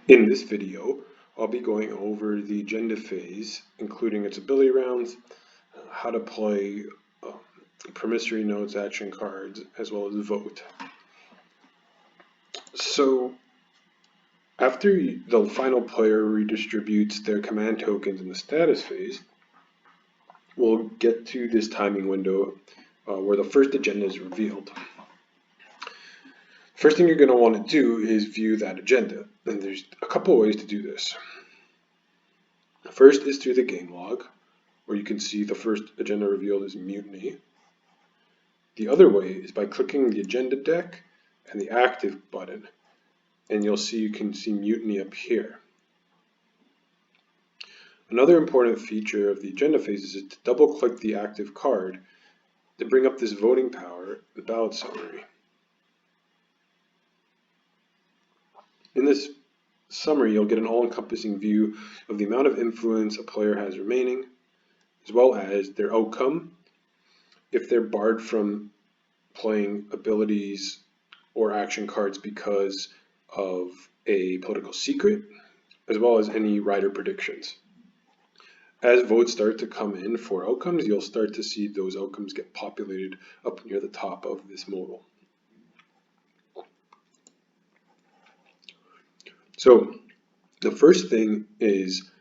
In this video, I'll be going over the agenda phase, including its ability rounds, how to play promissory notes, action cards, as well as vote. So, after the final player redistributes their command tokens in the status phase, we'll get to this timing window where the first agenda is revealed. First thing you're going to want to do is view that agenda, and there's a couple ways to do this. First is through the game log, where you can see the first agenda revealed is mutiny. The other way is by clicking the agenda deck and the active button, and you can see mutiny up here. Another important feature of the agenda phase is to double click the active card to bring up this voting power, the ballot summary. In this summary, you'll get an all-encompassing view of the amount of influence a player has remaining, as well as their outcome, if they're barred from playing abilities or action cards because of a political secret, as well as any rider predictions. As votes start to come in for outcomes, you'll start to see those outcomes get populated up near the top of this modal. So the first thing is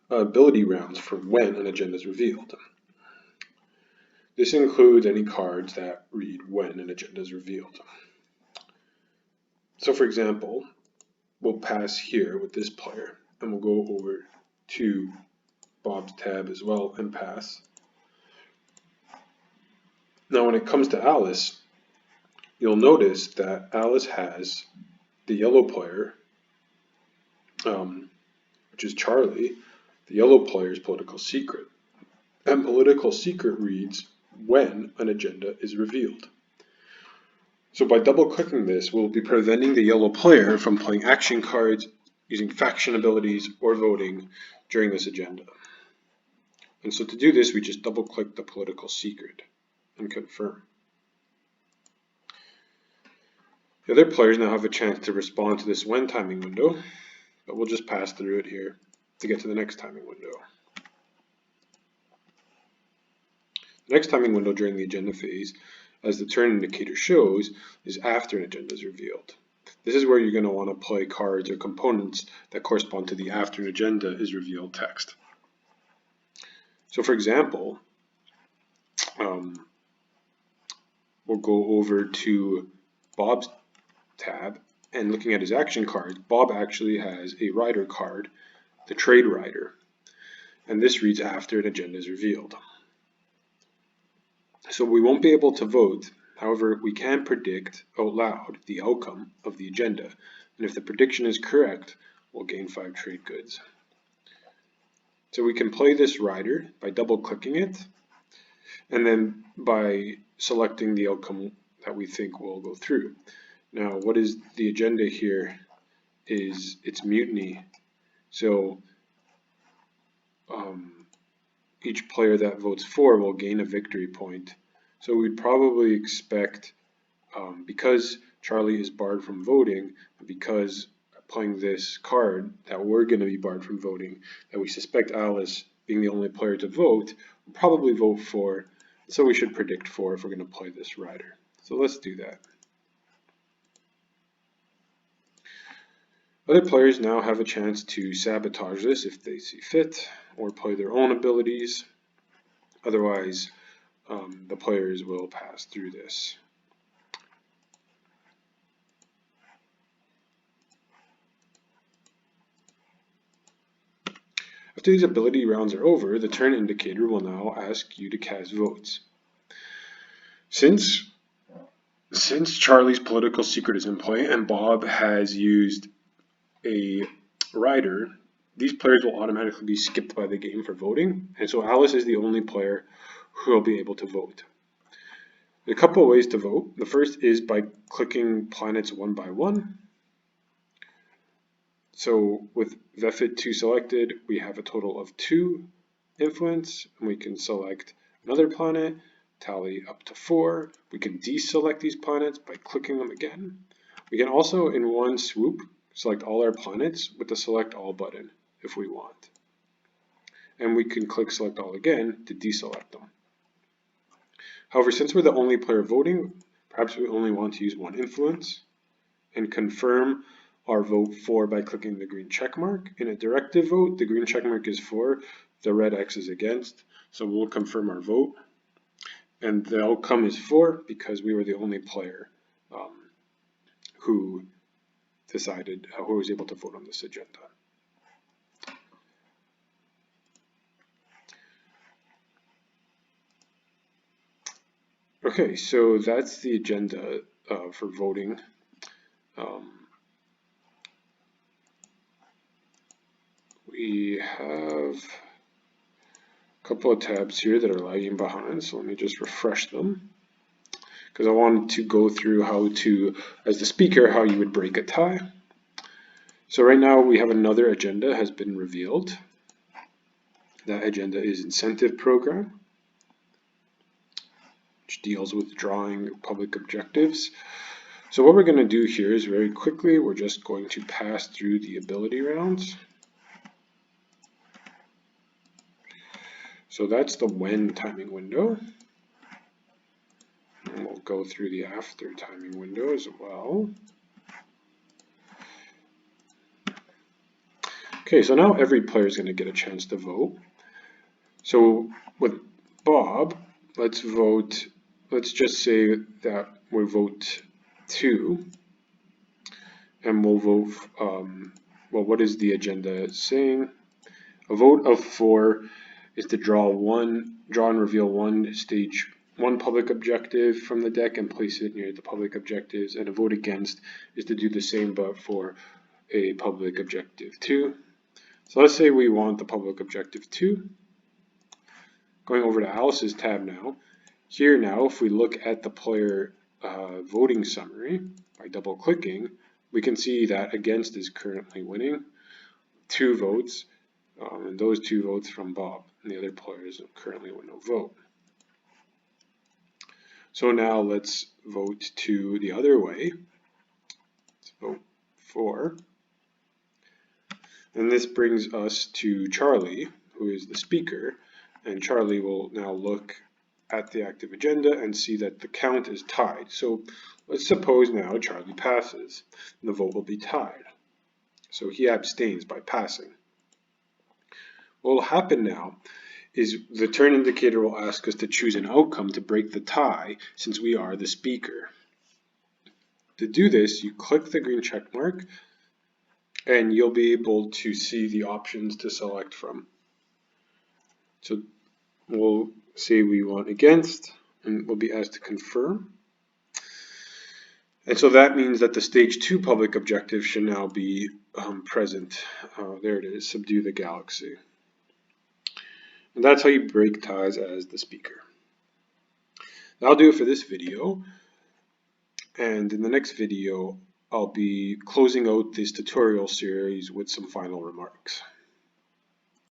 ability rounds for when an agenda is revealed. This includes any cards that read when an agenda is revealed. So for example, we'll pass here with this player, and we'll go over to Bob's tab as well and pass. Now when it comes to Alice, you'll notice that Alice has the yellow player, which is Charlie, the yellow player's political secret. And political secret reads when an agenda is revealed. So by double clicking this, we'll be preventing the yellow player from playing action cards, using faction abilities, or voting during this agenda. And so to do this, we just double click the political secret and confirm. The other players now have a chance to respond to this when timing window, but we'll just pass through it here to get to the next timing window. The next timing window during the agenda phase, as the turn indicator shows, is after an agenda is revealed. This is where you're going to want to play cards or components that correspond to the after an agenda is revealed text. So for example, we'll go over to Bob's tab, and looking at his action cards, Bob actually has a rider card, the trade rider, and this reads after an agenda is revealed. So we won't be able to vote, however we can predict out loud the outcome of the agenda, and if the prediction is correct, we'll gain 5 trade goods. So we can play this rider by double clicking it, and then by selecting the outcome that we think will go through. Now what is the agenda here is it's mutiny. So each player that votes for will gain a victory point. So we'd probably expect, because Charlie is barred from voting, because playing this card that we're going to be barred from voting, that we suspect Alice, being the only player to vote, will probably vote for, so we should predict for if we're going to play this rider. So let's do that. Other players now have a chance to sabotage this if they see fit, or play their own abilities. Otherwise, the players will pass through this. After these ability rounds are over, the turn indicator will now ask you to cast votes. Since Charlie's political secret is in play and Bob has used a rider, these players will automatically be skipped by the game for voting, and so Alice is the only player who will be able to vote. There are a couple of ways to vote. The first is by clicking planets one by one. So with Vefit 2 selected, we have a total of 2 influence, and we can select another planet, tally up to 4. We can deselect these planets by clicking them again. We can also, in one swoop, select all our planets with the select all button if we want. And we can click select all again to deselect them. However, since we're the only player voting, perhaps we only want to use one influence and confirm our vote for by clicking the green check mark. In a directive vote, the green check mark is for, the red X is against. So we'll confirm our vote. And the outcome is for because we were the only player who decided, who was able to vote on this agenda. Okay, so that's the agenda for voting. We have a couple of tabs here that are lagging behind, so let me just refresh them. Because I wanted to go through how to, as the speaker, how you would break a tie. So right now we have another agenda has been revealed. That agenda is Incentive Program, which deals with drawing public objectives. So what we're going to do here is very quickly, we're just going to pass through the ability rounds. So that's the when timing window. And we'll go through the after timing window as well. Okay, so now every player is going to get a chance to vote. So with Bob, let's vote, let's just say that we vote 2. And we'll vote, well, what is the agenda saying? A vote of 4 is to draw and reveal one public objective from the deck and place it near the public objectives, and a vote against is to do the same but for a public objective 2. So let's say we want the public objective 2. Going over to Alice's tab now. Here now, if we look at the player voting summary by double clicking, we can see that against is currently winning 2 votes, and those 2 votes from Bob, and the other players currently with no vote. So now let's vote to the other way. Let's vote for. And this brings us to Charlie, who is the speaker, and Charlie will now look at the active agenda and see that the count is tied. So let's suppose now Charlie passes, and the vote will be tied. So he abstains by passing. What will happen now is the turn indicator will ask us to choose an outcome to break the tie since we are the speaker. To do this, you click the green check mark and you'll be able to see the options to select from. So we'll say we want against and we'll be asked to confirm. And so that means that the stage 2 public objective should now be present. There it is, subdue the galaxy. And that's how you break ties as the speaker. That'll do it for this video. And in the next video, I'll be closing out this tutorial series with some final remarks.